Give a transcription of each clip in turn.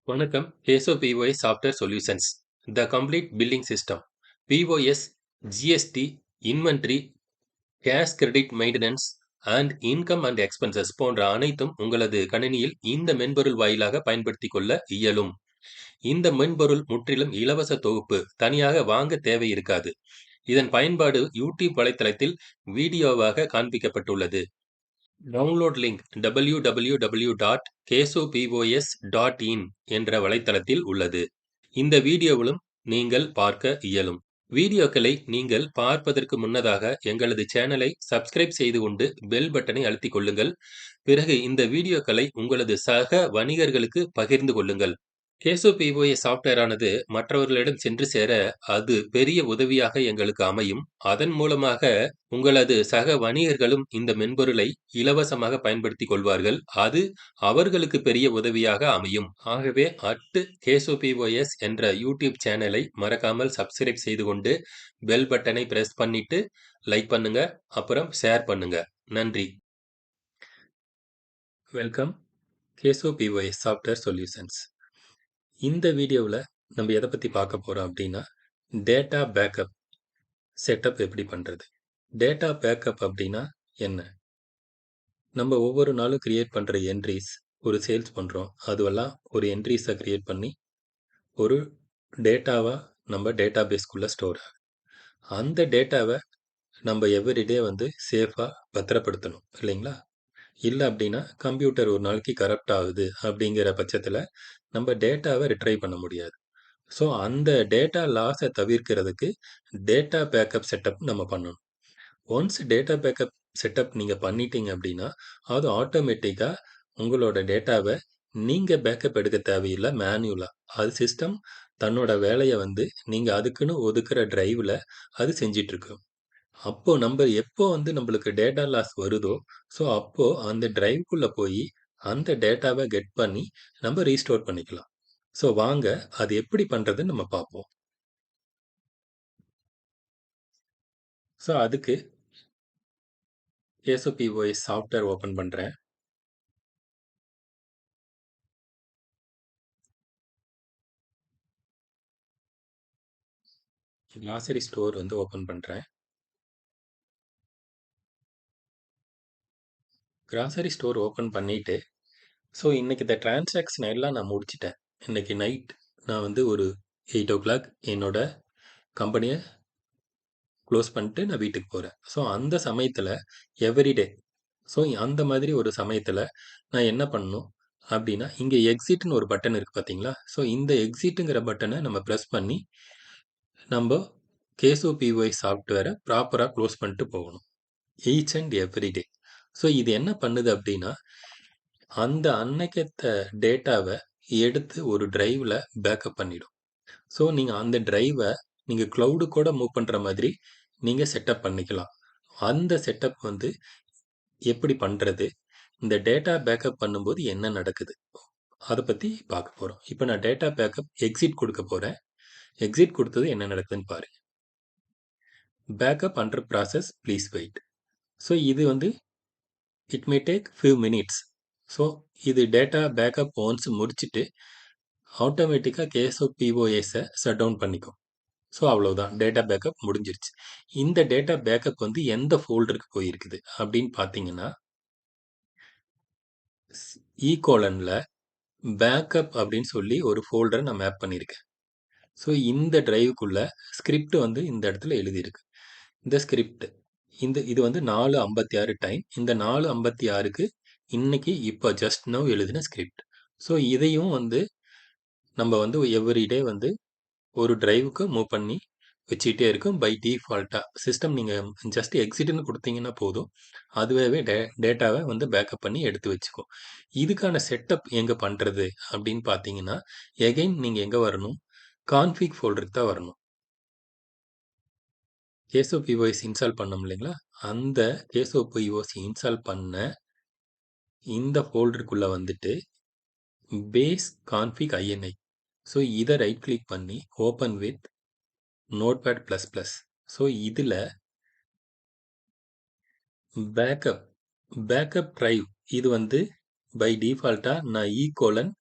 வணக்கம். Caso POS software solutions. The complete billing system. POS, GST, inventory, cash credit maintenance and income and expenses போன்ற அனைத்தும் உங்களது கணினியில் இந்த மென்பொருள் வாயிலாக பயன்படுத்திக் கொள்ள இயலும். இந்த மென்பொருள் முற்றிலும் இலவச தொகுப்பு, தனியாக வாங்க தேவை இருக்காது. இதன் பயன்பாடு யூடியூப் வலைத்தளத்தில் வீடியோவாக காண்பிக்கப்பட்டுள்ளது. டவுன்லோட் லிங்க் www.kesopos.in என்ற வலைத்தளத்தில் உள்ளது. இந்த வீடியோவிலும் நீங்கள் பார்க்க இயலும். வீடியோக்களை நீங்கள் பார்ப்பதற்கு முன்னதாக எங்களது சேனலை சப்ஸ்கிரைப் செய்து கொண்டு பெல் பட்டனை அழுத்திக் கொள்ளுங்கள். பிறகு இந்த வீடியோக்களை உங்களது சக வணிகர்களுக்கு பகிர்ந்து கொள்ளுங்கள். கேசோ பிஓஎஸ் சாஃப்ட்வேர் ஆனது மற்றவர்களிடம் சென்று சேர அது பெரிய உதவியாக எங்களுக்கு அமையும். அதன் மூலமாக உங்களது சக வணிகர்களும் இந்த மென்பொருளை இலவசமாக பயன்படுத்திக் கொள்வார்கள். அது அவர்களுக்கு பெரிய உதவியாக அமையும். ஆகவே கேசோ பிஓஎஸ் என்ற யூடியூப் சேனலை மறக்காமல் சப்ஸ்கிரைப் செய்து கொண்டு பெல் பட்டனை பிரஸ் பண்ணிட்டு லைக் பண்ணுங்க, அப்புறம் ஷேர் பண்ணுங்க. நன்றி. Welcome. Caso POS software solutions. இந்த வீடியோவில் நம்ம எதை பற்றி பார்க்க போகிறோம் அப்படின்னா, டேட்டா பேக்கப் செட்டப் எப்படி பண்ணுறது. டேட்டா பேக்கப் அப்படின்னா என்ன? நம்ம ஒவ்வொரு நாளும் கிரியேட் பண்ணுற என்ட்ரிஸ், ஒரு சேல்ஸ் பண்ணுறோம், அதுவெல்லாம் ஒரு என்ட்ரிஸை கிரியேட் பண்ணி ஒரு டேட்டாவாக நம்ம டேட்டா பேஸ்க்குள்ளே ஸ்டோர் ஆகும். அந்த டேட்டாவை நம்ம எவ்ரிடே சேஃபாக பத்திரப்படுத்தணும் இல்லைங்களா? இல்லை அப்படின்னா கம்ப்யூட்டர் ஒரு நாளைக்கு கரப்ட் ஆகுது அப்படிங்கிற பட்சத்தில் நம்ம டேட்டாவை ரிட்ரைவ் பண்ண முடியாது. ஸோ அந்த டேட்டா லாஸை தவிர்க்கிறதுக்கு டேட்டா பேக்கப் செட்டப் நம்ம பண்ணணும். ஒன்ஸ் டேட்டா பேக்கப் செட்டப் நீங்கள் பண்ணிட்டீங்க அப்படின்னா அது ஆட்டோமேட்டிக்காக உங்களோட டேட்டாவை நீங்கள் பேக்கப் எடுக்க தேவையில்லை, மேனுவலாக அது சிஸ்டம் தன்னோட வேலையை நீங்கள் அதுக்குன்னு ஒதுக்குற டிரைவில் அது செஞ்சிட்ருக்கும். அப்போது நம்ம எப்போ நம்மளுக்கு டேட்டா லாஸ் வருதோ, ஸோ அப்போது அந்த டிரைவ்க்குள்ளே போய் அந்த டேட்டாவை கெட் பண்ணி நம்ம ரீஸ்டோர் பண்ணிக்கலாம். ஸோ வாங்க அது எப்படி பண்ணுறதுன்னு நம்ம பார்ப்போம். ஸோ அதுக்கு கேசோ பிஓஎஸ் சாஃப்ட்வேர் ஓப்பன் பண்ணுறேன். கிளாசரி ஸ்டோர் ஓப்பன் பண்ணுறேன். கிராசரி ஸ்டோர் ஓப்பன் பண்ணிவிட்டு, ஸோ இன்றைக்கி இந்த டிரான்சாக்ஷன் எல்லாம் நான் முடிச்சிட்டேன். இன்றைக்கி நைட் நான் ஒரு 8 o'clock என்னோட கம்பெனியை க்ளோஸ் பண்ணிட்டு நான் வீட்டுக்கு போகிறேன். ஸோ அந்த சமயத்தில் எவ்ரிடே, ஸோ அந்த மாதிரி ஒரு சமயத்தில் நான் என்ன பண்ணணும் அப்படின்னா, இங்கே எக்ஸிட்னு ஒரு பட்டன் இருக்குது பார்த்தீங்களா? ஸோ இந்த எக்ஸிட்டுங்கிற பட்டனை நம்ம ப்ரெஸ் பண்ணி நம்ம கேசோ பிஓஎஸ் சாஃப்ட்வேரை ப்ராப்பராக க்ளோஸ் பண்ணிட்டு போகணும் each and every day. So இது என்ன பண்ணுது அப்படின்னா, அந்த அன்னைக்கத்த டேட்டாவை எடுத்து ஒரு டிரைவில் பேக்கப் பண்ணிடும். ஸோ நீங்கள் அந்த டிரைவை நீங்கள் க்ளவுடு கூட மூவ் பண்ணுற மாதிரி நீங்கள் செட்டப் பண்ணிக்கலாம். அந்த செட்டப் எப்படி பண்ணுறது, இந்த டேட்டா பேக்கப் பண்ணும்போது என்ன நடக்குது, அதை பற்றி பார்க்க போகிறோம். இப்போ நான் டேட்டா பேக்கப் எக்ஸிட் கொடுக்க போகிறேன். எக்ஸிட் கொடுத்தது என்ன நடக்குதுன்னு பாருங்கள். Backup under process, please wait. So இது it may take few minutes. So இது டேட்டா பேக்கப் ஒன்ஸ் முடிச்சுட்டு ஆட்டோமேட்டிக்காக கேசோ பிஓஎஸை ஷட் டவுன் பண்ணிக்கும். ஸோ அவ்வளோதான், டேட்டா பேக்கப் முடிஞ்சிருச்சு. இந்த டேட்டா பேக்கப் எந்த ஃபோல்டருக்கு போயிருக்குது அப்படின்னு பார்த்தீங்கன்னா, ஈகோலனில் பேக்கப் அப்படின்னு சொல்லி ஒரு ஃபோல்டரை நான் மேப் பண்ணியிருக்கேன். ஸோ இந்த டிரைவுக்குள்ள ஸ்கிரிப்ட் இந்த இடத்துல எழுதியிருக்கு. இந்த ஸ்கிரிப்ட் இது 4:56 டைம். இந்த 4:56க்கு இன்னைக்கு இப்போ ஜஸ்ட் நவ் எழுதின ஸ்கிரிப்ட். ஸோ இதையும் நம்ம எவ்ரிடே ஒரு டிரைவுக்கு மூவ் பண்ணி வச்சுக்கிட்டே இருக்கும். பை டிஃபால்ட்டாக சிஸ்டம் நீங்கள் ஜஸ்ட் எக்ஸிட்னு கொடுத்தீங்கன்னா போதும், அதுவே டேட்டாவை பேக்கப் பண்ணி எடுத்து வச்சுக்கும். இதுக்கான செட்டப் எங்கே பண்ணுறது அப்படின்னு பார்த்தீங்கன்னா, எகைன் நீங்கள் எங்கே வரணும், கான்ஃபிக் ஃபோல்டருக்கு தான் வரணும். கேசோ பிஓஎஸ் இன்ஸ்டால் பண்ணோம் இல்லைங்களா, அந்த கேசோ பிஓஎஸ் இன்ஸ்டால் பண்ண இந்த ஃபோல்டருக்குள்ளே பேஸ் கான்ஃபிக் INI. ஸோ இதை ரைட் கிளிக் பண்ணி open with notepad plus plus. So இதில் பேக்கப் டிரைவ் இது பை டிஃபால்ட்டாக நான் ஈகோலன்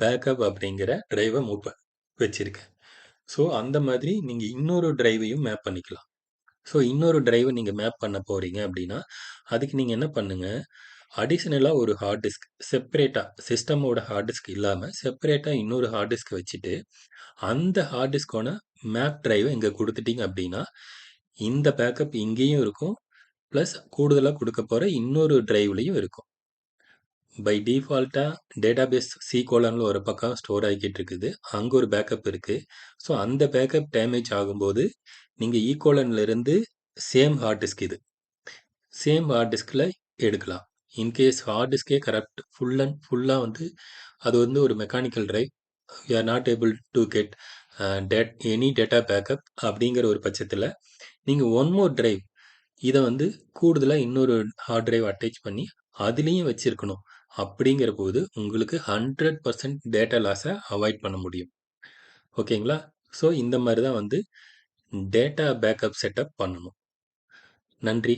பேக்கப் அப்படிங்கிற டிரைவை மூவ் வச்சிருக்கேன். ஸோ அந்த மாதிரி நீங்கள் இன்னொரு டிரைவையும் மேப் பண்ணிக்கலாம். ஸோ இன்னொரு டிரைவை நீங்கள் மேப் பண்ண போகிறீங்க அப்படின்னா அதுக்கு நீங்கள் என்ன பண்ணுங்க, அடிஷ்னலாக ஒரு ஹார்ட் டிஸ்க் செப்பரேட்டாக, சிஸ்டமோட ஹார்ட் டிஸ்க் இல்லாமல் செப்பரேட்டாக இன்னொரு ஹார்ட் டிஸ்க் வச்சுட்டு அந்த ஹார்ட் டிஸ்கோட மேப் டிரைவை இங்கே கொடுத்துட்டீங்க அப்படின்னா இந்த பேக்கப் இங்கேயும் இருக்கும், ப்ளஸ் கூடுதலாக கொடுக்க போகிற இன்னொரு டிரைவ்லையும் இருக்கும். பை டிஃபால்ட்டாக டேட்டாபேஸ் சி கோலனில் ஒரு பக்கம் ஸ்டோர் ஆகிக்கிட்டு இருக்குது, அங்கே ஒரு பேக்கப் இருக்குது. ஸோ அந்த பேக்கப் டேமேஜ் ஆகும்போது நீங்கள் இருந்து சேம் ஹார்ட் டிஸ்க் இது சேம் ஹார்ட் டிஸ்கில் எடுக்கலாம். இன்கேஸ் ஹார்ட் டிஸ்கே கரெக்ட் ஃபுல்லாக வந்து அது வந்து ஒரு mechanical drive, we are not able to get any data backup அப்படிங்கிற ஒரு பட்சத்தில் நீங்கள் ஒன் மோர் டிரைவ் இதை வந்து கூடுதலாக இன்னொரு ஹார்ட் டிரைவ் அட்டாச் பண்ணி அதுலேயும் வச்சிருக்கணும். அப்படிங்கிற போது உங்களுக்கு 100% டேட்டா லாஸை அவாய்ட் பண்ண முடியும். ஓகேங்களா? ஸோ இந்த மாதிரி தான் வந்து டேட்டா பேக்கப் செட்டப் பண்ணணும். நன்றி.